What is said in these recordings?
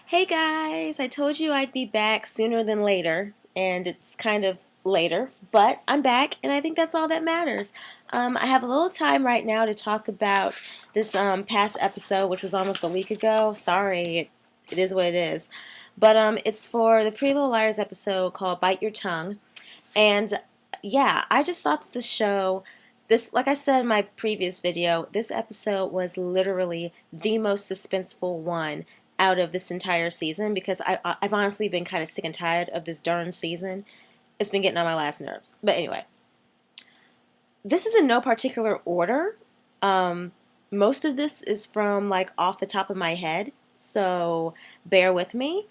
Hey guys, I told you I'd be back sooner than later, and it's kind of later, but I'm back, and I think that's all that matters. I have a little time right now to talk about this past episode, which was almost a week ago. Sorry, it is what it is. But it's for the Pretty Little Liars episode called Bite Your Tongue. And yeah, I just thought that the show, this, like I said in my previous video, this episode was literally the most suspenseful one out of this entire season because I've honestly been kind of sick and tired of this darn season. It's been getting on my last nerves. But anyway, this is in no particular order. Um, Most of this is from like off the top of my head, so bear with me.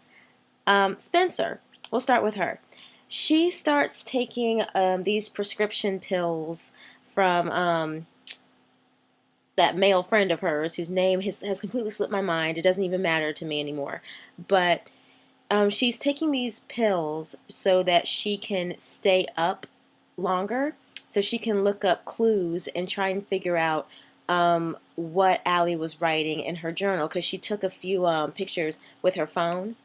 Spencer, we'll start with her. She starts taking these prescription pills from that male friend of hers whose name has completely slipped my mind. It doesn't even matter to me anymore. But she's taking these pills so that she can stay up longer, so she can look up clues and try and figure out what Allie was writing in her journal because she took a few pictures with her phone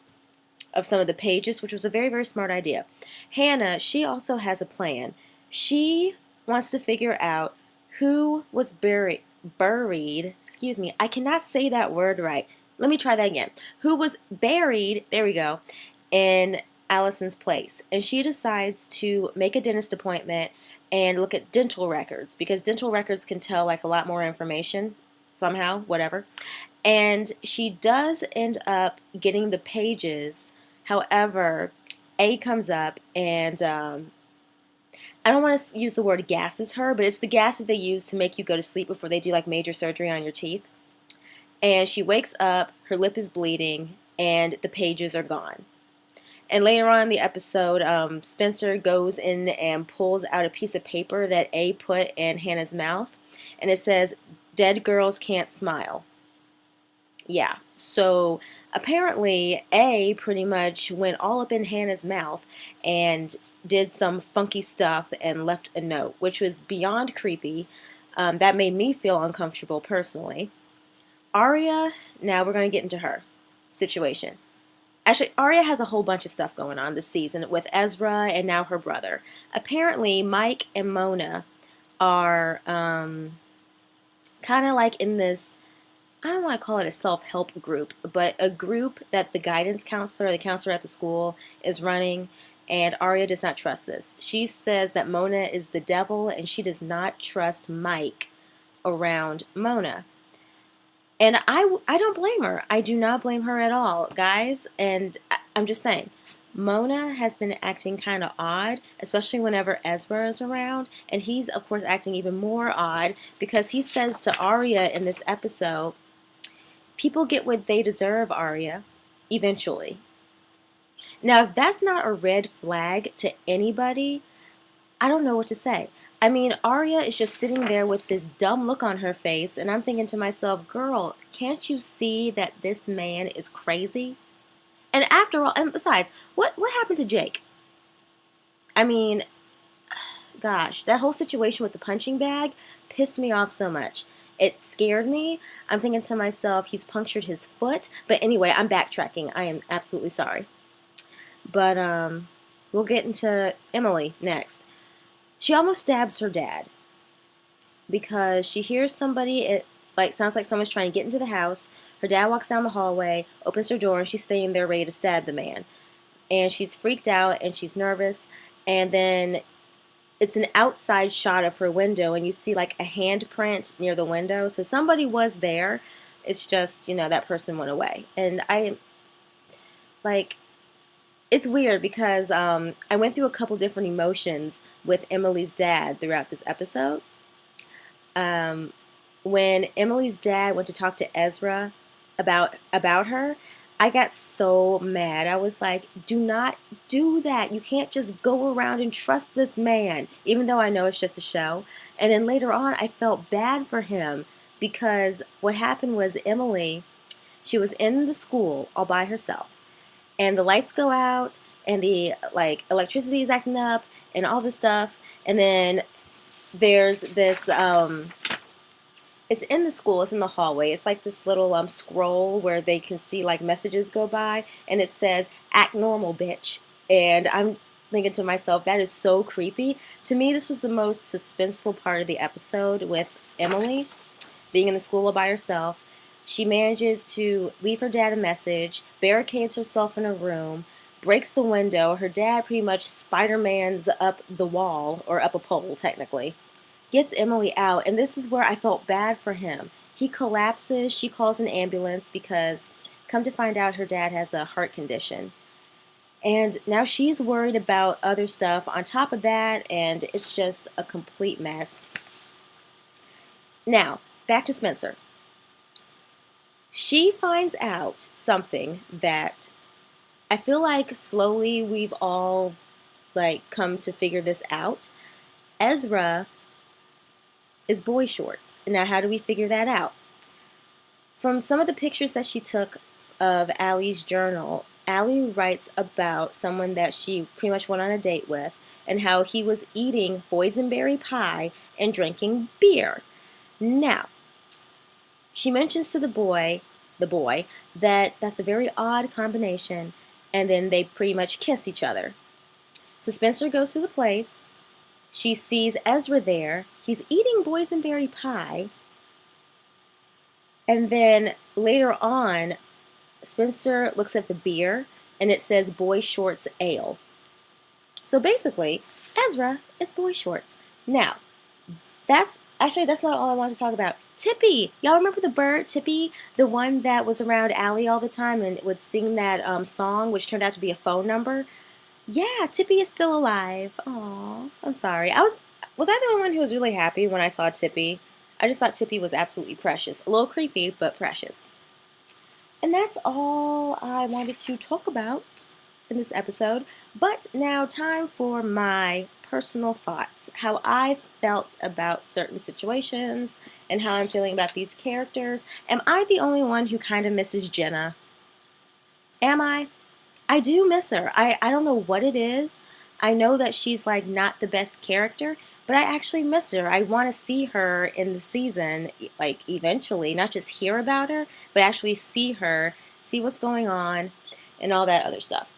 of some of the pages, which was a very, very smart idea. Hannah, she also has a plan. She wants to figure out who was buried, excuse me, I cannot say that word right. Let me try that again. Who was buried, there we go, in Allison's place. And she decides to make a dentist appointment and look at dental records because dental records can tell like a lot more information somehow, whatever. And she does end up getting the pages. However, A comes up and I don't want to use the word gasses her, but it's the gas that they use to make you go to sleep before they do like major surgery on your teeth. And she wakes up, her lip is bleeding, and the pages are gone. And later on in the episode, Spencer goes in and pulls out a piece of paper that A put in Hannah's mouth, and it says, "Dead girls can't smile." Yeah, so apparently A pretty much went all up in Hannah's mouth and did some funky stuff and left a note, which was beyond creepy. That made me feel uncomfortable personally. Arya, now we're going to get into her situation. Actually, Arya has a whole bunch of stuff going on this season with Ezra and now her brother. Apparently, Mike and Mona are kind of like in this, I don't want to call it a self-help group, but a group that the guidance counselor, the counselor at the school, is running, and Arya does not trust this. She says that Mona is the devil, and she does not trust Mike around Mona. And I don't blame her. I do not blame her at all, guys. And I'm just saying, Mona has been acting kind of odd, especially whenever Ezra is around. And he's, of course, acting even more odd because he says to Arya in this episode, people get what they deserve, Arya, eventually. Now, if that's not a red flag to anybody, I don't know what to say. I mean, Arya is just sitting there with this dumb look on her face, and I'm thinking to myself, girl, can't you see that this man is crazy? And after all, and besides, what happened to Jake? I mean, gosh, that whole situation with the punching bag pissed me off so much. It scared me. I'm thinking to myself, he's punctured his foot. But anyway, I'm backtracking. I am absolutely sorry. But we'll get into Emily next. She almost stabs her dad because she hears somebody, it like sounds like someone's trying to get into the house. Her dad walks down the hallway, opens her door, and she's standing there ready to stab the man. And she's freaked out and she's nervous. And then it's an outside shot of her window, and you see like a handprint near the window. So somebody was there. It's just, that person went away. And like, it's weird because I went through a couple different emotions with Emily's dad throughout this episode. When Emily's dad went to talk to Ezra about her, I got so mad. I was like, do not do that. You can't just go around and trust this man, even though I know it's just a show. And then later on, I felt bad for him because what happened was Emily, she was in the school all by herself, and the lights go out, and the like electricity is acting up, and all this stuff. And then there's this It's in the school. It's in the hallway. It's like this little scroll where they can see like messages go by, and it says "Act normal, bitch." And I'm thinking to myself, that is so creepy. To me, this was the most suspenseful part of the episode with Emily being in the school all by herself. She manages to leave her dad a message, barricades herself in a room, breaks the window. Her dad pretty much Spider-Man's up the wall, or up a pole, technically. Gets Emily out, and this is where I felt bad for him. He collapses. She calls an ambulance because, come to find out, her dad has a heart condition. And now she's worried about other stuff on top of that, and it's just a complete mess. Now, back to Spencer. She finds out something that I feel like slowly we've all like come to figure this out. Ezra is boy shorts. Now, how do we figure that out? From some of the pictures that she took of Allie's journal, Allie writes about someone that she pretty much went on a date with and how he was eating boysenberry pie and drinking beer. Now, she mentions to the boy, that that's a very odd combination, and then they pretty much kiss each other. So Spencer goes to the place. She sees Ezra there. He's eating boysenberry pie. And then later on, Spencer looks at the beer, and it says Boy Shorts Ale. So basically, Ezra is boy shorts. Now, that's not all I wanted to talk about. Tippy! Y'all remember the bird, Tippy? The one that was around Allie all the time and would sing that song, which turned out to be a phone number? Yeah, Tippy is still alive. Aw, I'm sorry. Was I the only one who was really happy when I saw Tippy? I just thought Tippy was absolutely precious. A little creepy, but precious. And that's all I wanted to talk about in this episode. But now, time for my personal thoughts. How I felt about certain situations and how I'm feeling about these characters. Am I the only one who kind of misses Jenna? Am I? I do miss her. I don't know what it is. I know that she's like not the best character, but I actually miss her. I want to see her in the season, like eventually, not just hear about her, but actually see her, see what's going on, and all that other stuff.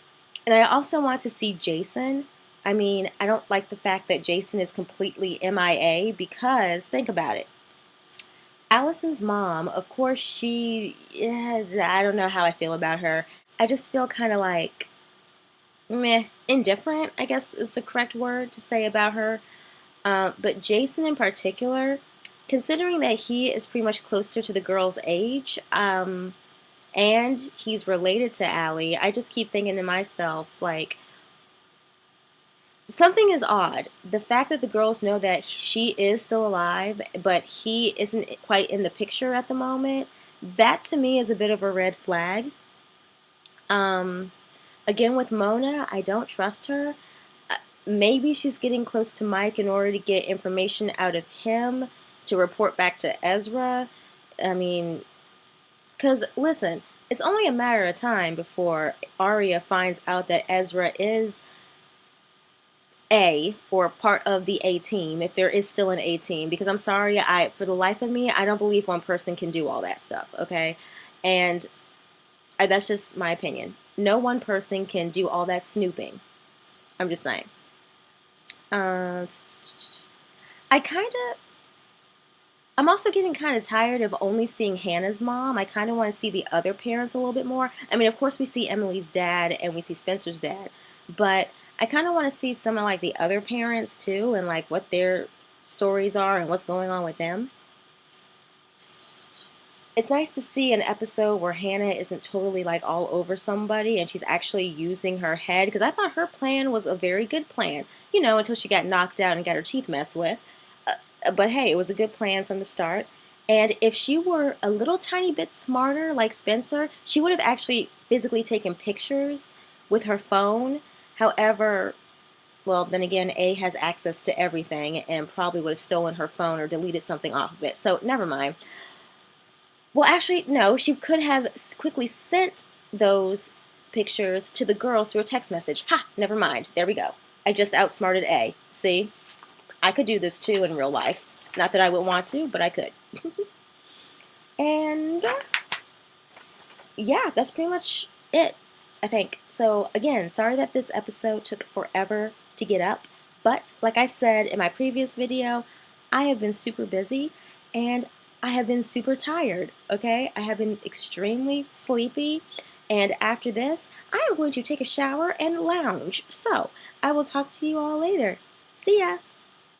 And I also want to see Jason. I mean, I don't like the fact that Jason is completely MIA because, think about it. Allison's mom, of course, I don't know how I feel about her. I just feel kind of like, meh, indifferent, I guess is the correct word to say about her. But Jason in particular, considering that he is pretty much closer to the girl's age, and he's related to Allie, I just keep thinking to myself, like, something is odd. The fact that the girls know that she is still alive, but he isn't quite in the picture at the moment, that to me is a bit of a red flag. Again, with Mona, I don't trust her. Maybe she's getting close to Mike in order to get information out of him to report back to Ezra. I mean, because listen, it's only a matter of time before Arya finds out that Ezra is or part of the A team, if there is still an A team, because I'm sorry, for the life of me, I don't believe one person can do all that stuff, okay? And that's just my opinion. No one person can do all that snooping. I'm just saying. I'm also getting kind of tired of only seeing Hannah's mom. I kind of want to see the other parents a little bit more. I mean, of course, we see Emily's dad and we see Spencer's dad, but I kind of want to see some of like the other parents too, and like what their stories are and what's going on with them. It's nice to see an episode where Hannah isn't totally like all over somebody and she's actually using her head, because I thought her plan was a very good plan, until she got knocked out and got her teeth messed with. But hey, it was a good plan from the start. And if she were a little tiny bit smarter like Spencer, she would have actually physically taken pictures with her phone. However, well, then again, A has access to everything and probably would have stolen her phone or deleted something off of it. So never mind. Well, actually, no, she could have quickly sent those pictures to the girls through a text message. Ha, never mind. There we go. I just outsmarted A. See? I could do this too in real life. Not that I would want to, but I could. And yeah, that's pretty much it, I think. So again, sorry that this episode took forever to get up, but like I said in my previous video, I have been super busy and I have been super tired, okay? I have been extremely sleepy, and after this, I am going to take a shower and lounge. So I will talk to you all later. See ya!